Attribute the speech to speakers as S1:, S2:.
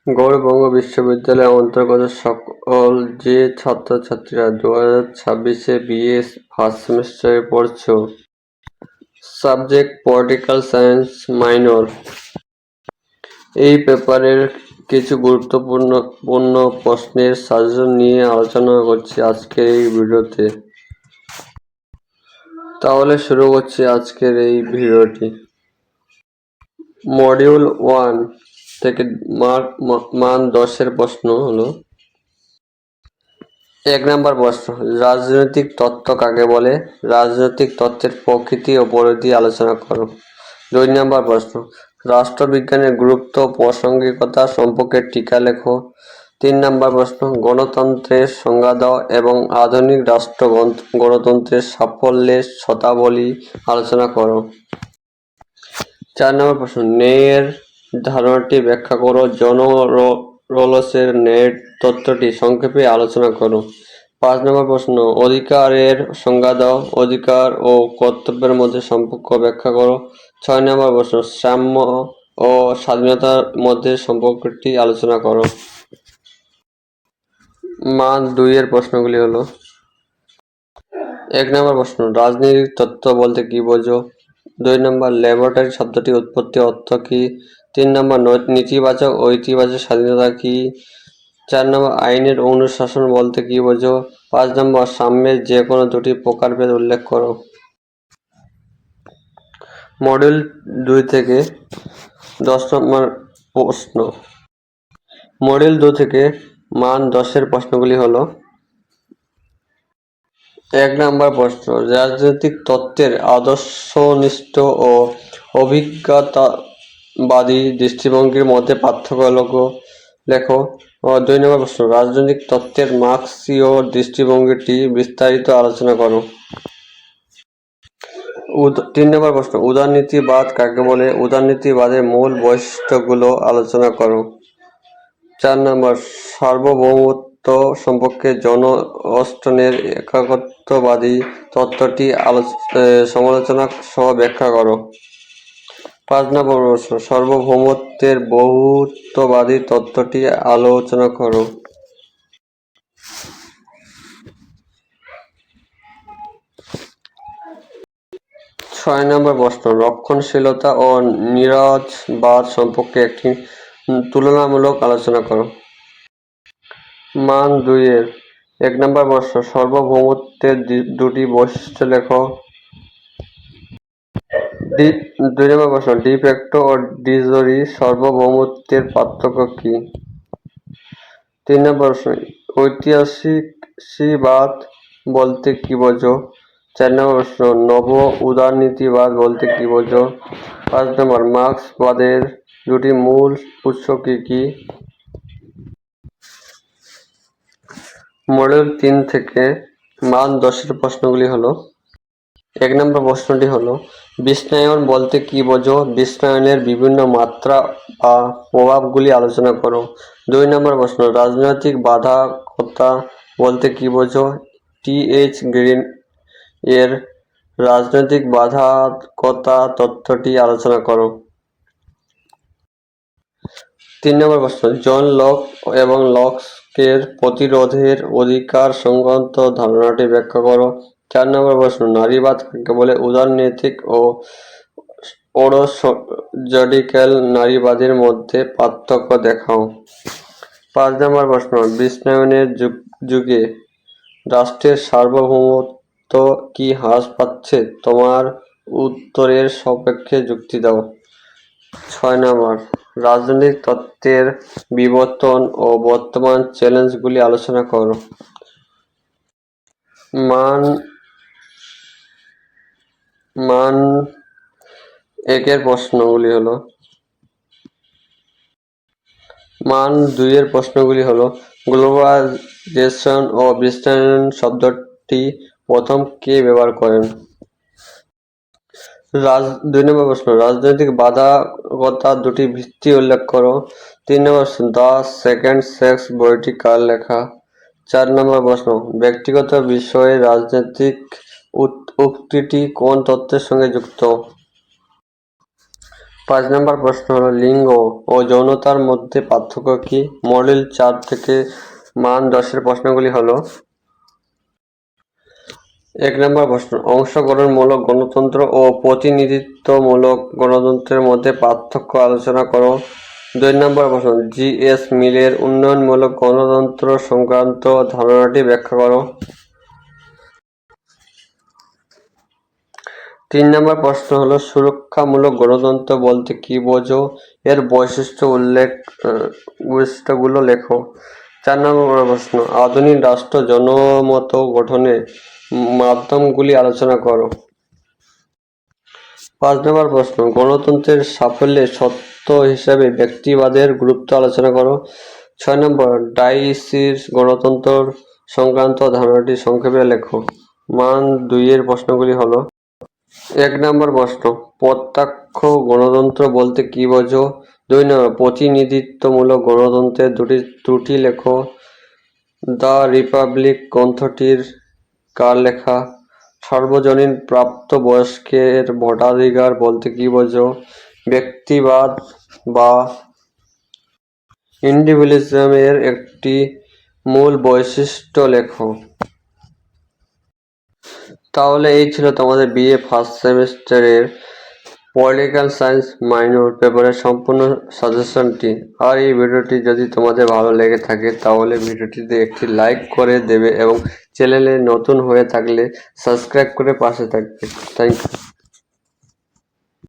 S1: গৌড়বঙ্গ বিশ্ববিদ্যালয়ের অন্তর্গত সকল যে ছাত্রছাত্রীরা 2026-এ বিএ ফার্স্ট সেমিস্টারে পড়ছো, সাবজেক্ট পলিটিক্যাল সায়েন্স মাইনর, এই পেপারের কিছু গুরুত্বপূর্ণ প্রশ্নের সাজেশন নিয়ে আলোচনা করছি আজকের এই ভিডিওতে। তাহলে শুরু করছি আজকের এই ভিডিওটি। মডিউল 1 থেকে মান 10-এর প্রশ্ন হলো 1 নম্বর প্রশ্ন, রাজনৈতিক তত্ত্ব কাকে বলে? রাজনৈতিক তত্ত্বের প্রকৃতি ও পরিধি আলোচনা করো। 2 নম্বর প্রশ্ন, রাষ্ট্রবিজ্ঞানের গুরুত্ব ও প্রাসঙ্গিকতা সম্পর্কে টিকা লেখো। 3 নম্বর প্রশ্ন, গণতন্ত্রের সংজ্ঞা দাও এবং আধুনিক রাষ্ট্র গণতন্ত্রের সাফল্যের শতাবলী আলোচনা করো। 4 নম্বর প্রশ্ন, ন্যায়ের ধারণাটি ব্যাখ্যা করো। জন রলসের ন্যায়ের তত্ত্বটি সংক্ষেপে আলোচনা করো। 5 নম্বর প্রশ্ন, অধিকারের সংজ্ঞা দাও। অধিকার ও কর্তব্যের মধ্যে সম্পর্ক ব্যাখ্যা করো। 6 নম্বর প্রশ্ন, সাম্য ও স্বাধীনতার মধ্যে সম্পর্কটি আলোচনা করো। মান 2-এর প্রশ্নগুলি হলো 1 নম্বর প্রশ্ন, রাজনৈতিক তত্ত্ব বলতে কি বোঝো? 2 নম্বর, ল্যাবরেটরি শব্দটির উৎপত্তি অর্থ কি? 3 নম্বর, নেতিবাচক ও ইতিবাচক স্বাধীনতা কি? 4 নম্বর, আইনের অনুশাসন বলতে কি বোঝো? 5 নম্বর, সাম্যের যে কোনো দুটি প্রকারভেদ উল্লেখ করো। মডিউল 2 থেকে 10 নম্বর প্রশ্ন। মডিউল 2 থেকে মান 10-এর প্রশ্নগুলি হলো 1 নম্বর প্রশ্ন, রাজনৈতিক তত্ত্বের আদর্শনিষ্ঠ ও অভিজ্ঞতাবাদী দৃষ্টিভঙ্গির মধ্যে পার্থক্য লেখো। 2 নম্বর প্রশ্ন, রাজনৈতিক তত্ত্বের মার্ক্সীয় দৃষ্টিভঙ্গিটি বিস্তারিত আলোচনা করো। 3 নম্বর প্রশ্ন, উদারনীতিবাদ কাকে বলে? উদারনীতিবাদের মূল বৈশিষ্ট্যগুলো আলোচনা করো। 4 নম্বর, সার্বভৌমত্ব সম্পর্কে জন অস্টনের একাত্মবাদী তত্ত্বটি সমালোচনা সহ ব্যাখ্যা করো। 5 নম্বর প্রশ্ন, সার্বভৌমত্বের বহুত্ববাদী তত্ত্বটি আলোচনা করো। 6 নম্বর প্রশ্ন, রক্ষণশীলতা ও নিরাজবাদ সম্পর্কে একটি তুলনামূলক আলোচনা করো। মান 2-এর 1 নম্বর প্রশ্ন, সার্বভৌমত্বের দুটি বৈশিষ্ট্য লেখো। 2 নম্বর প্রশ্ন, ডিফ্যাক্টো ও ডিজরি সার্বভৌমত্বের পার্থক্য কি? 3 নম্বর প্রশ্ন, ঐতিহাসিকবাদ বলতে কি বোঝো? 4 নম্বর প্রশ্ন, নব উদারনীতিবাদ বলতে কি বোঝো? 5 নম্বর, মার্ক্সবাদের দুটি মূল উৎস কি কি? মডিউল 3 থেকে মান 10-এর প্রশ্নগুলি হলো 1 নম্বর প্রশ্নটি হলো, বিশ্বায়ন বলতে কি বোঝো? বিশ্বায়নের বিভিন্ন মাত্রা বা প্রভাবগুলি আলোচনা করো। 2 নম্বর প্রশ্ন, রাজনৈতিক বাধকতা বলতে কি বোঝো? টি.এইচ. গ্রিন এর রাজনৈতিক বাধকতা তত্ত্বটি আলোচনা করো। 3 নম্বর প্রশ্ন, জন লক এবং লকের প্রতিরোধের অধিকার সংক্রান্ত ধারণাটি ব্যাখ্যা করো। 4 নম্বর প্রশ্ন, নারীবাদ কাকে বলে? উদারনৈতিক ও ওরসোজডিক্যাল নারীবাদের মধ্যে পার্থক্য দেখাও। 5 নম্বর প্রশ্ন, বিশ্বায়নের যুগে রাষ্ট্রের সার্বভৌমত্ব কি হ্রাস পাচ্ছে? তোমার উত্তরের সাপেক্ষে যুক্তি দাও। 6 নম্বর, রাজনৈতিক তত্ত্বের বিবর্তন ও বর্তমান চ্যালেঞ্জগুলি আলোচনা করো। মান 1-এর প্রশ্নগুলি হলো মান 2-এর প্রশ্নগুলি হলো, গ্লোবালাইজেশন ও বিশ্বায়ন শব্দটি প্রথম কে ব্যবহার করেন? 2 নম্বর প্রশ্ন, রাজনৈতিক বাধকতার দুটি ভিত্তি উল্লেখ করো। 3 নম্বর প্রশ্ন, দ্য সেকেন্ড সেক্স বইটি কার লেখা? 4 নম্বর প্রশ্ন, ব্যক্তিগত বিষয়ে রাজনৈতিক উক্তিটি কোন তত্ত্বের সঙ্গে যুক্ত? 5 নম্বর প্রশ্ন হলো লিঙ্গ ও যৌনতার মধ্যে পার্থক্য কি? মডেল 4 থেকে মান 10-এর প্রশ্নগুলি হলো: 1 নম্বর প্রশ্ন, অংশগ্রহণমূলক গণতন্ত্র ও প্রতিনিধিত্বমূলক গণতন্ত্রের মধ্যে পার্থক্য আলোচনা করো। 2 নম্বর প্রশ্ন, জি.এস. মিলের উন্নয়নমূলক গণতন্ত্র সংক্রান্ত ধারণাটি ব্যাখ্যা করো। 3 নম্বর প্রশ্ন হলো সুরক্ষামূলক গণতন্ত্র বলতে কি বোঝো? এর বৈশিষ্ট্যগুলো লেখো। 4 নম্বর প্রশ্ন, আধুনিক রাষ্ট্র জনমত গঠনে মাধ্যমগুলি আলোচনা করো। 5 নম্বর প্রশ্ন, গণতন্ত্রের সাফল্যের সত্য হিসাবে ব্যক্তিবাদের গুরুত্ব আলোচনা করো। 6 নম্বর, ডাইসির গণতন্ত্র সংক্রান্ত ধারণাটি সংক্ষেপে লেখো। মান 2-এর প্রশ্নগুলি হলো: 1 নম্বর প্রশ্ন, প্রত্যক্ষ গণতন্ত্র বলতে কি বোঝো? 2 নম্বর, প্রতিনিধিত্বমূলক গণতন্ত্রের দুটি ত্রুটি লেখো। দ্য রিপাবলিক গ্রন্থটির কার লেখা? সার্বজনীন প্রাপ্তবয়স্কের ভোটাধিকার বলতে কি বোঝো? ব্যক্তিবাদ বা ইন্ডিভিজুয়ালিজমের একটি মূল বৈশিষ্ট্য লেখো। তাহলে এই ছিল তোমাদের বিএ ফার্স্ট সেমিস্টারের পলিটিক্যাল সায়েন্স মাইনর পেপারের সম্পূর্ণ সাজেশনটি। আর এই ভিডিওটি যদি তোমাদের ভালো লেগে থাকে তাহলে ভিডিওটিতে একটি লাইক করে দেবে এবং চ্যানেলে নতুন হয়ে থাকলে সাবস্ক্রাইব করে পাশে থাকবে। Thank you.